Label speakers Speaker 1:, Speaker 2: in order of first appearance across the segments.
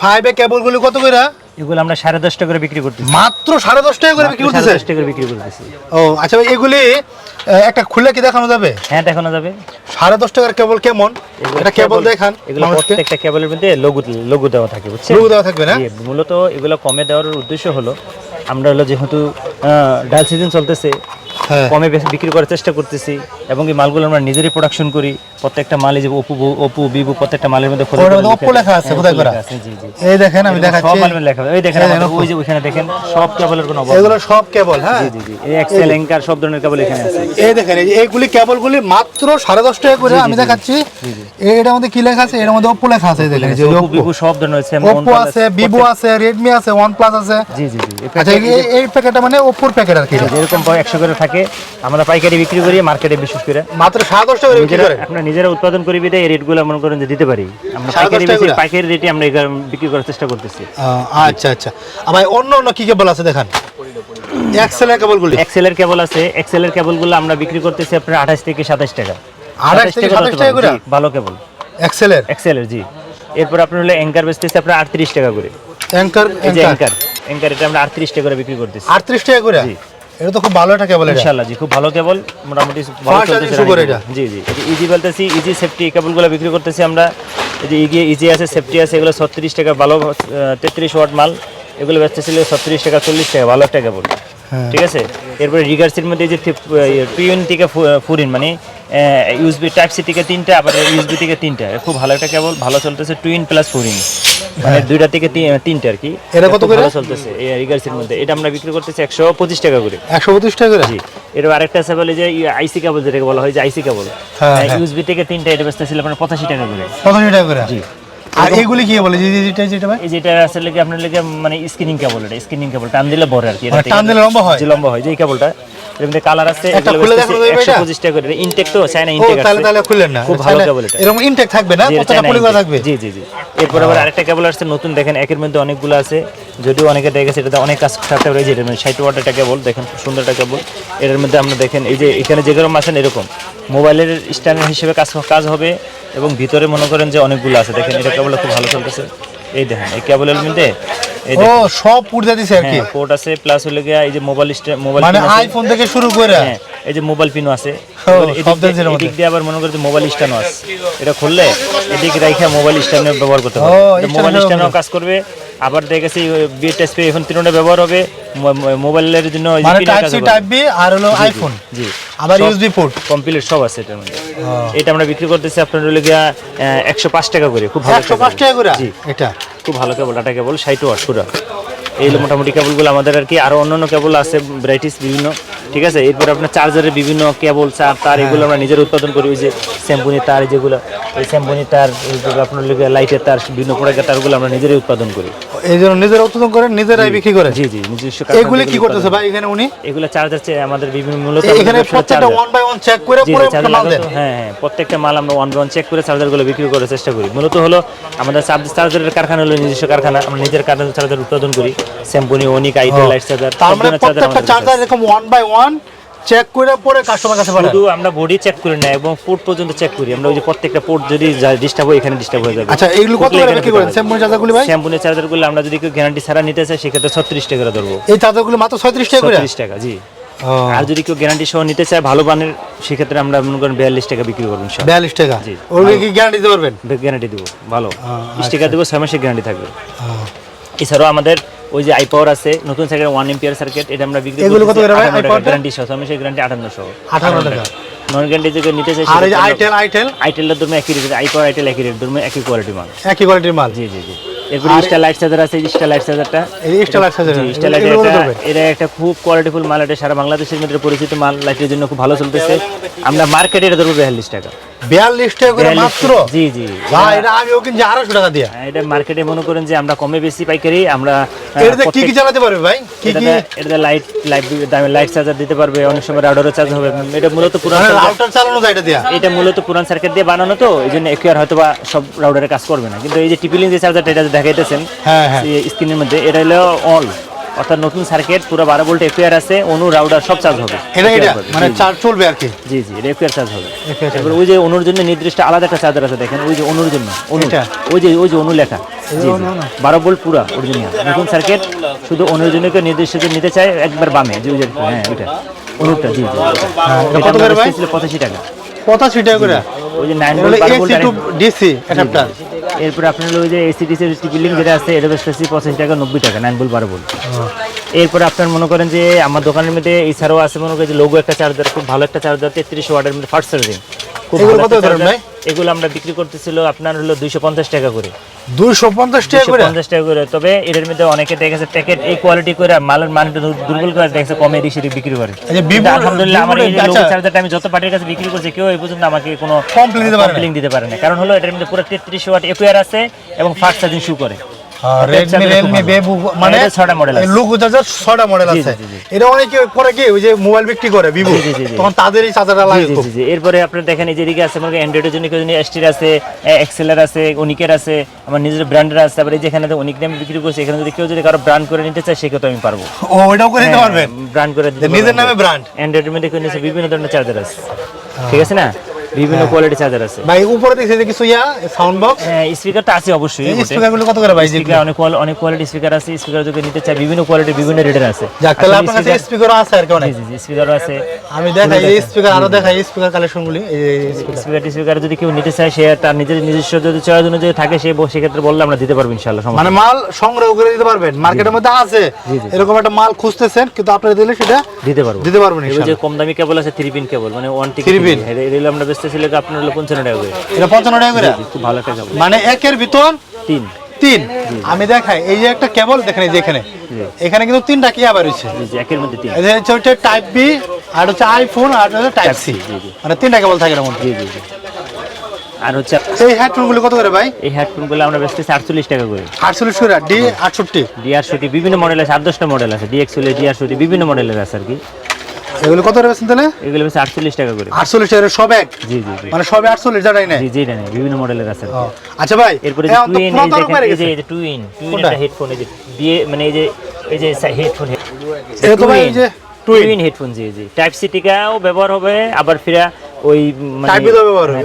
Speaker 1: 5 এ কেবলগুলো কত কইরা?
Speaker 2: এগুলো আমরা 10.5 টাকা করে বিক্রি করতেছি।
Speaker 1: মাত্র 10.5 টাকা করে বিক্রি করতেছে?
Speaker 2: 10.5 টাকা করে বিক্রি করতেছি।
Speaker 1: ও আচ্ছা ভাই, এগুলি একটা খুলে কি দেখানো যাবে?
Speaker 2: হ্যাঁ, দেখানো যাবে।
Speaker 1: 10.5 টাকার কেবল কেমন? এটা কেবল দেখান।
Speaker 2: এগুলো প্রত্যেকটা কেবলের মধ্যে লোগো দেওয়া থাকে, বুঝছেন?
Speaker 1: লোগো দেওয়া থাকবে না?
Speaker 2: মূলত এগুলো কমে দেওয়ার উদ্দেশ্য হলো আমরা যেহেতু ডাল সিজন চলতেছে, কমে বিক্রি করার চেষ্টা করতেছি এবং এই মালগুলো আমরা নিজেরই প্রোডাকশন করি। প্রত্যেকটা মালে যে ওপো ভিভো প্রত্যেকটা মালের মধ্যে
Speaker 1: ওপো লেখা আছে কোথায় করা?
Speaker 2: জি জি,
Speaker 1: এই দেখেন আমি দেখাচ্ছি,
Speaker 2: সব মালের লেখা। এই দেখেন ওই যে ওখানে দেখেন সব কেবলের কোনো অভাব,
Speaker 1: এগুলো সব কেবল। হ্যাঁ
Speaker 2: জি জি জি, এই এক্সেল এঙ্কার সব ধরনের কেবল এখানে আছে।
Speaker 1: এই দেখেন এইগুলি কেবলগুলি মাত্র 10.5 টাকা করে আমি দেখাচ্ছি। এটার মধ্যে কি লেখা আছে? এর মধ্যে ওপো লেখা আছে। এই দেখেন যে
Speaker 2: ওপো ভিভো সব ধরনের আছে,
Speaker 1: ওপো আছে, ভিভো আছে, রেডমি আছে, OnePlus আছে।
Speaker 2: জি জি জি।
Speaker 1: আচ্ছা এই প্যাকেটটা মানে ওপোর প্যাকেট আর কি,
Speaker 2: যেরকম 100 করে থাকে আমরা পাইকারি বিক্রি করি, মার্কেটে বিশেষ করে
Speaker 1: মাত্র 10.5 টাকা করে বিক্রি করে।
Speaker 2: আমরা নিজেরা উৎপাদন করি বিদে এই রেটগুলো মনে করেন যে দিতে পারি। আমরা পাইকারি রেটে আমরা বিক্রি করার চেষ্টা করতেছি।
Speaker 1: আচ্ছা আচ্ছা, আবার অন্য কি কেবল আছে দেখান? এক্সেলের কেবলগুলি,
Speaker 2: এক্সেলের কেবল আছে। এক্সেলের কেবলগুলো আমরা বিক্রি করতেছি আপনার 28 থেকে 27 টাকা।
Speaker 1: 28 থেকে 27 টাকা করে
Speaker 2: ভালো কেবল এক্সেলের জি। এরপর আপনার হলো অ্যাঙ্কার বেচতেছি আপনার 38 টাকা করে।
Speaker 1: অ্যাঙ্কার
Speaker 2: এটা আমরা 38 টাকা করে বিক্রি করতেছি।
Speaker 1: 38 টাকা করে? জি, এটা তো খুব ভালো একটা কেবল।
Speaker 2: ইনশাআল্লাহ জি, খুব ভালো কেবল, মোটামুটি ভালো চলতেছে এটা। জি জি, ইজি বলতেছি, ইজি সেফটি কেবলগুলো বিক্রি করতেছি আমরা। এই যে ইজি আছে, সেফটি আছে, এগুলো 36 টাকা ভালো 33 ওয়াট মাল। এগুলো বেচতেছিল 36 টাকা 40 টাকা, ভালো একটা কেবল। ঠিক আছে। এরপরে রিগার্সের মধ্যে যে 2 থেকে 4 মানে ইউএসবি টাইপ সি থেকে 3টা, আবার ইউএসবি থেকে 3টা, খুব ভালো একটা কেবল, ভালো চলতেছে। 2 প্লাস 4 মানে 2টা থেকে 3টা আর কি।
Speaker 1: এটা কত করে
Speaker 2: ভালো চলতেছে এই রিগার্সের মধ্যে? এটা আমরা বিক্রি করতেছি 125 টাকা করে।
Speaker 1: 125 টাকা করে?
Speaker 2: জি। এর আরেকটা আছে বলে যে আইসি কেবল, যেটাকে বলা হয় যে আইসি কেবল, ইউএসবি থেকে 3টা, এটা বেচতেছিল আপনার 85 টাকা করে।
Speaker 1: 85 টাকা করে? জি। আর এগুলি কি বলে যেটা ভাই?
Speaker 2: এই যেটা আসলে কি আপনার লাগে মানে স্ক্রিনিং কেবল, এটা স্ক্রিনিং কেবল, টান দিলে বড় আর কি।
Speaker 1: এটা টান দিলে লম্বা হয়?
Speaker 2: জি, লম্বা হয়। যে এই কেবলটা এর মধ্যে কালার আছে,
Speaker 1: এগুলো খুলে দেখো
Speaker 2: 125 টাকা করে। ইনটেক তো চায়না ইনটেক আছে।
Speaker 1: তাহলে খুললেন না,
Speaker 2: খুব ভালো কেবল এটা।
Speaker 1: এরকম ইনটেক থাকবে না, প্রত্যেকটা পলিগন থাকবে।
Speaker 2: জি জি জি। এরপর আবার আরেকটা কেবল আসছে নতুন, দেখেন একের মধ্যে অনেকগুলো আছে, যদিও অনেকে দেখে গেছে এটাতে অনেক কাজ থাকতে পারে। যেটা 60 ওয়াট একটা কেবল, দেখেন খুব সুন্দর একটা কেবল। এর মধ্যে আমরা দেখেন এই যে এখানে যেরকম আছেন এরকম মোবাইলের স্ট্যান্ড হিসেবে কাজ হবে, এবং ভিতরে মনে করেন যে অনেকগুলো আছে। দেখেন এটা কেবল খুব ভালো চলতেছে। এই দেখেন এই কেবলের মধ্যে
Speaker 1: সব পুরো দিছে আর কি,
Speaker 2: পোর্ট আছে, প্লাস হলো গিয়া এই যে মোবাইল
Speaker 1: মানে আইফোন থেকে শুরু করে
Speaker 2: এই যে মোবাইল পিনও আছে। এদিক দিয়ে আবার মনে করতে মোবাইল স্ট্যান্ডও আছে। এটা খুললে এদিকে রাইখা মোবাইল স্ট্যান্ড ব্যবহার করতে পারবে। মোবাইল স্ট্যান্ডও কাজ করবে, আবার দেখেছি বিএসপি এখন তিনটা ব্যবহার হবে মোবাইলের জন্য।
Speaker 1: মানে টাইপ সি টাইপ বি আর হলো আইফোন,
Speaker 2: জি,
Speaker 1: আবার ইউএসবি পোর্ট
Speaker 2: কমপ্লিট সব আছে এটার মধ্যে। এটা আমরা বিক্রি করতেছি আপনার হলো গিয়া 105 টাকা করে। খুব ভালো
Speaker 1: 105 টাকা করে?
Speaker 2: জি,
Speaker 1: এটা
Speaker 2: খুব ভালো কেবল, ডাটা কেবল 60 ওয়াট পুরো। এই মোটামুটি কেবলগুলো আমাদের আর কি। আরো অন্যান্য কেবল আছে ভ্যারাইটিস বিভিন্ন, ঠিক আছে। এরপর আপনার চার্জারের বিভিন্ন কেবল, তার এগুলো আমরা নিজের উৎপাদন করি। ওই যে শ্যাম্পুনি তার, যেগুলো এই শ্যাম্পুনি তার, আপনার লাইটের তার, বিভিন্ন প্রোডাক্টের তারগুলো আমরা নিজেরাই উৎপাদন করি।
Speaker 1: এই জন্য নিজেরা উৎপাদন করেন, নিজেরাই বিক্রি করেন?
Speaker 2: জি জি, নিজস্ব।
Speaker 1: এগুলো কি করতেছে ভাই এখানে উনি?
Speaker 2: এগুলো চার্জার আমাদের বিভিন্ন মূলত
Speaker 1: এখানে প্রত্যেকটা 1 বাই 1 চেক করে পুরো মাল দেন?
Speaker 2: হ্যাঁ, প্রত্যেকটা মাল আমরা 1 বাই 1 চেক করে চার্জারগুলো বিক্রি করার চেষ্টা করি। মূলত হলো আমাদের চার্জারের কারখানা হলো নিজস্ব কারখানা, আমরা নিজের চার্জার উৎপাদন করি। শ্যাম্পুনি, অনিক, আইটেল, লাইট চার্জার,
Speaker 1: তার মানে প্রত্যেকটা চার্জার এরকম 1 বাই 1 চেক করে পরে কাস্টমার কাছে পাঠান?
Speaker 2: শুধু আমরা বডি চেক করি না, এবং পোর্ট পর্যন্ত চেক করি আমরা। ওই যে প্রত্যেকটা পোর্ট যদি ডিস্টার্ব হয়, এখানে ডিস্টার্ব হয়ে যাবে।
Speaker 1: আচ্ছা, এইগুলো কত করে বিক্রি করেন শ্যাম্পুনি চার্জারগুলো ভাই?
Speaker 2: শ্যাম্পুনি চার্জারগুলো আমরা যদি কেউ গ্যারান্টি ছাড়া নিতে চাই, সেক্ষেত্রে 36 টাকা করে ধরবো।
Speaker 1: এই চার্জারগুলো মাত্র 36 টাকা করে?
Speaker 2: 36 টাকা, জি। আর যদি কেউ গ্যারান্টি সহ নিতে চায় ভালো মানের, সেক্ষেত্রে আমরা মনে করেন 42 টাকা বিক্রি করবো।
Speaker 1: 42 টাকা?
Speaker 2: জি।
Speaker 1: ওগুলো কি গ্যারান্টি দিতে পারবেন?
Speaker 2: গ্যারান্টি দেবো, ভালো স্টিকার দেবো, 6 মাসের গ্যারান্টি থাকবে। এছাড়াও আমাদের ওই যে আইপাওয়ার আছে নতুন সার্কিট, 1 এম্পিয়ার সার্কিট, এটা আমরা বিক্রি করি।
Speaker 1: এগুলো কত করে ভাই?
Speaker 2: গ্যারান্টি সহ 6 মাসের গ্যারান্টি 5800।
Speaker 1: 58 টাকা।
Speaker 2: নন গ্যারান্টি যদি নিতে চাই,
Speaker 1: আর এই যে আইটেলের
Speaker 2: দাম একই রেট, আইপাওয়ার আইটেল একই রেট, দাম একই কোয়ালিটির মাল,
Speaker 1: একই কোয়ালিটির মাল।
Speaker 2: জি জি জি। এরপর স্টার লাইট চার্জার আছে, স্টার লাইট চার্জারটা,
Speaker 1: এই star light charger,
Speaker 2: star light এটা একটা খুব কোয়ালিটিফুল মাল। এটা সারা বাংলাদেশের মধ্যে পরিচিত মাল, লাইটের জন্য খুব ভালো চলতেছে। আমরা মার্কেটে এটা ধরবো 42 টাকা।
Speaker 1: 42 টাকা করে মাত্র?
Speaker 2: জি জি
Speaker 1: ভাই, এটা আমিও কিনছি 250 টাকা দিয়ে।
Speaker 2: এটা মার্কেটে মনে করেন যে আমরা কমে বেশি পাইকারি। আমরা
Speaker 1: এটাতে কি কি চালাতে পারবে ভাই? কি কি?
Speaker 2: এটাতে লাইট চার্জার দিতে পারবে, অনেক সময় রাউটারও চার্জ হবে। এটা মূলত পুরান
Speaker 1: রাউটার চালানো যায় এটা দিয়ে?
Speaker 2: এটা মূলত পুরান সার্কিট দিয়ে বানানো, তো এই জন্য একই আর হয়তো বা সব রাউটারে কাজ করবে না। কিন্তু এই যে টিপিলিং যে চার্জারটা এটা দেখাইতেছেন
Speaker 1: হ্যাঁ হ্যাঁ
Speaker 2: স্ক্রিনের মধ্যে, এটা হলো অল অর্থাৎ নতুন সার্কিট পুরো 12 ভোল্ট এফআর আছে, অনু রাউটার সব চার্জ হবে।
Speaker 1: এটা মানে চার্জ চলবে আর কি।
Speaker 2: জি জি, এটা এফআর চার্জ হবে। এবার ওই যে অনুর জন্য নির্দিষ্ট আলাদা একটা চার্জার আছে, দেখেন ওই যে অনুর জন্য অনু, ওই যে অনু লেখা, জি 12 ভোল্ট পুরো অরিজিনাল নতুন সার্কিট। শুধু অনুর জন্য কেউ নির্দিষ্ট যদি নিতে চায় একবার বামে, যে ওই যে হ্যাঁ ওইটা অনুরটা, জি জি।
Speaker 1: কত করে ভাই?
Speaker 2: 85 টাকা।
Speaker 1: 85 টাকা করে।
Speaker 2: ওই যে 9 ভোল্ট 12 ভোল্ট
Speaker 1: ডিসি অ্যাডাপ্টার।
Speaker 2: এরপর আপনার ওই যে এসি ডিসি বিল্ডিং যেটা আছে এটা বেচতেছি 85 টাকা 90 টাকা 9 ভোল্ট 12 ভোল্ট। এরপর আপনার মনে করেন যে আমার দোকানের মধ্যে এছাড়াও আছে মনে করেন যে লোগো একটা চার্জার, খুব ভালো একটা চার্জার 33 ওয়াটের মধ্যে ফাস্ট চার্জিং, খুব ভালো একটা চার্জার। এগুলো আমরা বিক্রি করতেছিল আপনার হলো 250 টাকা করে।
Speaker 1: 250 টাকা করে?
Speaker 2: 250 টাকা করে। তবে এর মধ্যে অনেকে দেখেছে প্যাকেট এই কোয়ালিটি করে মালের মানটা দুর্বল করে দেখেছে কমে বেশি বিক্রি করে। আলহামদুলিল্লাহ আমার এই লোগো চার্জারটা আমি যত পার্টির কাছে বিক্রি করছি কেউ এই পর্যন্ত আমাকে কোনো কমপ্লেইন দিতে পারে না। কারণ হলো এটার মধ্যে পুরো 33 ওয়াট এফআর আছে এবং ফাস্ট চার্জিং শু করে।
Speaker 1: Redmi, Realme, Vivo মানে
Speaker 2: 6টা মডেল আছে।
Speaker 1: লোগো চার্জার 6টা মডেল আছে। এটা অনেকে করে কি ওই যে মোবাইল বিক্রি করে Vivo, তখন তাদের এই চার্জারটা লাগে খুব।
Speaker 2: জি। এরপরে আপনি দেখেন এই যে এদিকে আছে মানে অ্যান্ড্রয়েডের জন্য কেউ এসটির আছে, এক্সেলের আছে, অনিকের আছে, আমার নিজের ব্র্যান্ডের আছে। তারপরে যেখানে অনিক নামে বিক্রি করছে এখানে যদি কেউ যদি কারো ব্র্যান্ড করে নিতে চায় সেক্ষেত্রে আমি পারবো।
Speaker 1: ও ওটাও করে দিতে পারবেন?
Speaker 2: ব্র্যান্ড করে দিতে
Speaker 1: নিজের নামে ব্র্যান্ড।
Speaker 2: অ্যান্ড্রয়েডের মধ্যে কেউ নিছে বিভিন্ন ধরনের চার্জার আছে, ঠিক আছে না, বিভিন্ন কোয়ালিটি চার্জার আছে।
Speaker 1: ভাই উপরে দেখছেন যে কিছু সাউন্ড বক্স,
Speaker 2: স্পিকারটা আছে অবশ্যই।
Speaker 1: এই স্পিকারগুলো কত করে ভাই?
Speaker 2: স্পিকার অনেক কোয়ালিটি স্পিকার আছে। স্পিকার যদি নিতে চায় বিভিন্ন কোয়ালিটি বিভিন্ন রেটের আছে।
Speaker 1: যাক তাহলে আপনার কাছে স্পিকারও আছে আর কি অনেক?
Speaker 2: জি স্পিকারও আছে।
Speaker 1: আমি দেখাই এই স্পিকার, আরো দেখাই স্পিকার কালেকশনগুলি। এই
Speaker 2: স্পিকার যদি কেউ নিতে চায় সে তার নিজস্ব যদি চয়েস অনুযায়ী থাকে সে সেক্ষেত্রে বললে আমরা দিতে পারবো ইনশাআল্লাহ।
Speaker 1: মানে মাল সংগ্রহ করে দিতে পারবেন, মার্কেটের মধ্যে আছে এরকম একটা মাল খুঁজতেছেন কিন্তু আপনারা দিলে সেটা দিতে পারবেন
Speaker 2: এই যে কম দামি কেবল আছে 3 পিন কেবল, মানে 1 টিক
Speaker 1: 3 পিন,
Speaker 2: এটা আমরা বেচতেছি লাগে আপনার হলো 55 টাকা করে।
Speaker 1: এটা 55 টাকা করে?
Speaker 2: খুব ভালো একটা কেবল,
Speaker 1: মানে একের ভিতর 3। আমি দেখাই এই যে একটা কেবল দেখেন, এই যে এখানে কিন্তু 3টা কি আবার হইছে।
Speaker 2: জি একের মধ্যে 3।
Speaker 1: এই যে হচ্ছে টাইপ বি, আর হচ্ছে আইফোন, আর হচ্ছে টাইপ সি, মানে 3টা কেবল থাকে এর মধ্যে।
Speaker 2: জি। আর হচ্ছে
Speaker 1: এই হেডফোনগুলো কত করে ভাই?
Speaker 2: এই হেডফোনগুলো আমরা বেচতেছি 48 টাকা করে।
Speaker 1: 48 করে? ডি
Speaker 2: 68 বিভিন্ন মডেল আছে, 8-10টা মডেল আছে, DX D68 বিভিন্ন মডেলের আছে আর কি।
Speaker 1: এগুলো কত করে বেচেন তাহলে?
Speaker 2: এগুলো বেচে 48 টাকা করে।
Speaker 1: 48 টাকা সব এক?
Speaker 2: জি
Speaker 1: মানে সবে 48 টাকাই নেই?
Speaker 2: জি এটা নেই, বিভিন্ন মডেলের আছে।
Speaker 1: আচ্ছা ভাই,
Speaker 2: এরপরে যে টুইন, এই যে টুইন একটা হেডফোন, এই যে দিয়ে মানে এই যে হেডফোন,
Speaker 1: এটা তো ভাই এই যে
Speaker 2: twin headphone. G type C টিকাও ব্যবহার হবে, আবার ফিরা ওই মানে
Speaker 1: টাইপ বি তো ব্যবহার হবে।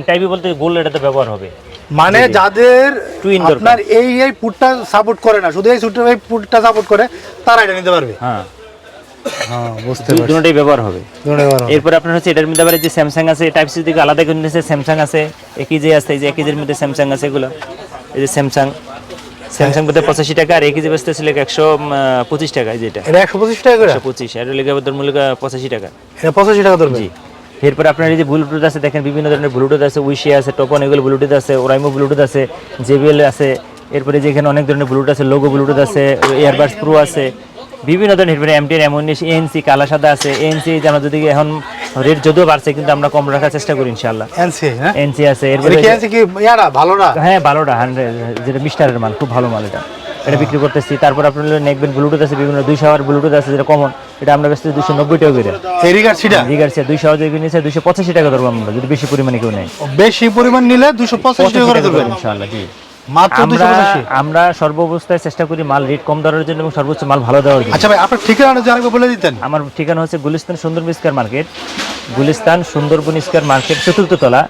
Speaker 2: টাইপ বি বলতে গোল্ড এটাতে ব্যবহার হবে।
Speaker 1: মানে যাদের
Speaker 2: টুইন
Speaker 1: আপনার এই পুটটা সাপোর্ট করে না, শুধু এই পুটটা সাপোর্ট করে, তারা এটা নিতে পারবে।
Speaker 2: হ্যাঁ
Speaker 1: বুঝতে পারছি,
Speaker 2: দুটোই ব্যবহার হবে। এরপর আপনার হচ্ছে এটার মধ্যে আবার যে স্যামসাং আছে, টাইপ সি থেকে আলাদা করে নিয়েছে, স্যামসাং আছে, একিজে আছে, এই যে একিজের মধ্যে স্যামসাং আছে এগুলো। এই যে স্যামসাং বোধহয় 85 টাকা, আর একিজে বেচতেছিল 125 টাকা। এই যে এটা
Speaker 1: 125 টাকা করে?
Speaker 2: 125, আর লেগে ওদের মূল্য 85 টাকা।
Speaker 1: এটা 85 টাকা ধরবে?
Speaker 2: জি। এরপর আপনার এই যে ব্লুটুথ আছে, দেখেন বিভিন্ন ধরনের ব্লুটুথ আছে, উইশি আছে, টপন এগুলো ব্লুটুথ আছে, ওরাইমো ব্লুটুথ আছে, জেবিএল আছে। এরপরে যেখানে অনেক ধরনের ব্লুটুথ আছে, লোগো ব্লুটুথ আছে, এয়ারবাডস প্রো আছে, বিভিন্ন ধরনের। এরপরে এমটিএন, M19, ANC কালা সাদা আছে। ANC যে আমরা যদি এখন রেট যদিও বাড়ছে কিন্তু আমরা কম রাখার চেষ্টা করি ইনশাআল্লাহ। ANC আছে। এরপরে
Speaker 1: কি ইয়ারা ভালোটা?
Speaker 2: হ্যাঁ ভালোটা, 100 যেটা মিস্টারের মাল, খুব ভালো মাল এটা বিক্রি করতেছি। তারপর আপনার নেকবেন ব্লুটুথ আছে, বিভিন্ন 200 ওয়াট ব্লুটুথ আছে যেটা কমন, এটা আমরা বেচতেছি 290 টাকা করে।
Speaker 1: এই রিগার্সিটা
Speaker 2: 200 ওয়াট যদি নিছে 285 টাকা ধরবো আমরা, যদি বেশি পরিমাণে কেউ নেয়।
Speaker 1: বেশি পরিমাণ নিলে 285 টাকা করে ধরবেন
Speaker 2: ইনশাআল্লাহ। জি
Speaker 1: মাত্র 285।
Speaker 2: আমরা সর্বাবস্থায় চেষ্টা করি মাল রেট কম দেওয়ার জন্য এবং সর্বোচ্চ মাল ভালো দেওয়ার জন্য।
Speaker 1: আচ্ছা ভাই, আপনার ঠিকানা জানাবে বলে দিতেন?
Speaker 2: আমার ঠিকানা হচ্ছে Gulistan Sundarban square market, Gulistan Sundarban square market, 4th তলা,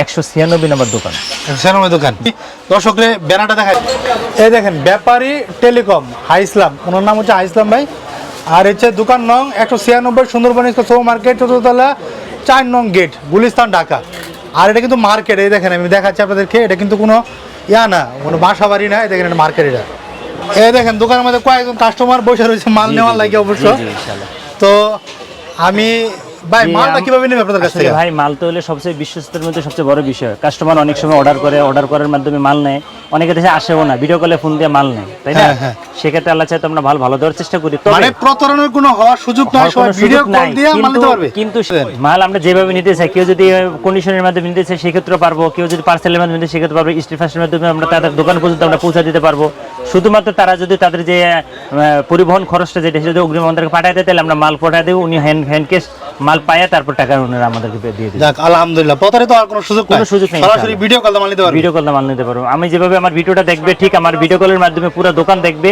Speaker 2: 196 নম্বর দোকান।
Speaker 1: 96 দোকান। দর্শকরে ব্যানারটা দেখাই, এই দেখেন ব্যাপারী টেলিকম হাই ইসলাম, ওনার নাম হচ্ছে হাই ইসলাম ভাই। আর হচ্ছে দোকান নং 196 সুন্দরবন স্কয়ার মার্কেট, 4th তলা, 4 নং গেট, গুলিস্তান, ঢাকা। আর এটা কিন্তু মার্কেট, এই দেখেন আমি দেখাচ্ছি আপনাদেরকে, এটা কিন্তু কোনো না কোনো বাসা বাড়ি না, দেখেন এটা মার্কেট। এটা এই দেখেন দোকানের মধ্যে কয়েকজন কাস্টমার বসে রয়েছে মাল নেওয়ার লাগে অবশ্য। তো আমি ভাই মালটা কিভাবে নেবে আপনাদের কাছ থেকে?
Speaker 2: ভাই মাল তো হলে সবচেয়ে বিশ্বস্ততার মধ্যে সবচেয়ে বড় বিষয়। কাস্টমার অনেক সময় অর্ডার করার মাধ্যমে মাল নেয়, অনেকে দেশে আসেও না, ভিডিও কলে ফোন দিয়ে মাল নেয়, তাই না? সেক্ষেত্রে আল্লাহ চাই তো আমরা ভালো দেওয়ার চেষ্টা করি।
Speaker 1: মানে প্রতারণার কোনো হওয়ার সুযোগ নাই, সবাই ভিডিও কল দিয়ে মাল নিতে পারবে।
Speaker 2: কিন্তু মাল আমরা যেভাবে নিতে চাই, কেউ যদি কন্ডিশনের মাধ্যমে নিতে চায় সেক্ষেত্রে পারবো, কেউ যদি পার্সেলের মাধ্যমে নিতে সেক্ষেত্রে পারবো, স্ট্রিট ফাস্টের মাধ্যমে আমরা তাদের দোকান পর্যন্ত আমরা পৌঁছে দিতে পারবো। শুধুমাত্র তারা যদি তাদের যে পরিবহন খরচটা যেটা যদি অগ্রিম আমাদেরকে পাঠায় দেয়, তাহলে আমরা মাল পাঠায় দেবো, উনি হ্যান্ড ক্যাশ মাল পায়, তারপর টাকা ওনারা আমাদেরকে দিয়ে দেয়।
Speaker 1: যাক আলহামদুলিল্লাহ, প্রতারিত আর কোনো সুযোগ নেই, সরাসরি ভিডিও কল দিয়ে মাল নিতে পারবে।
Speaker 2: আমি যেভাবে আমার ভিডিওটা দেখবে ঠিক আমার ভিডিও কলের মাধ্যমে পুরো দোকান দেখবে।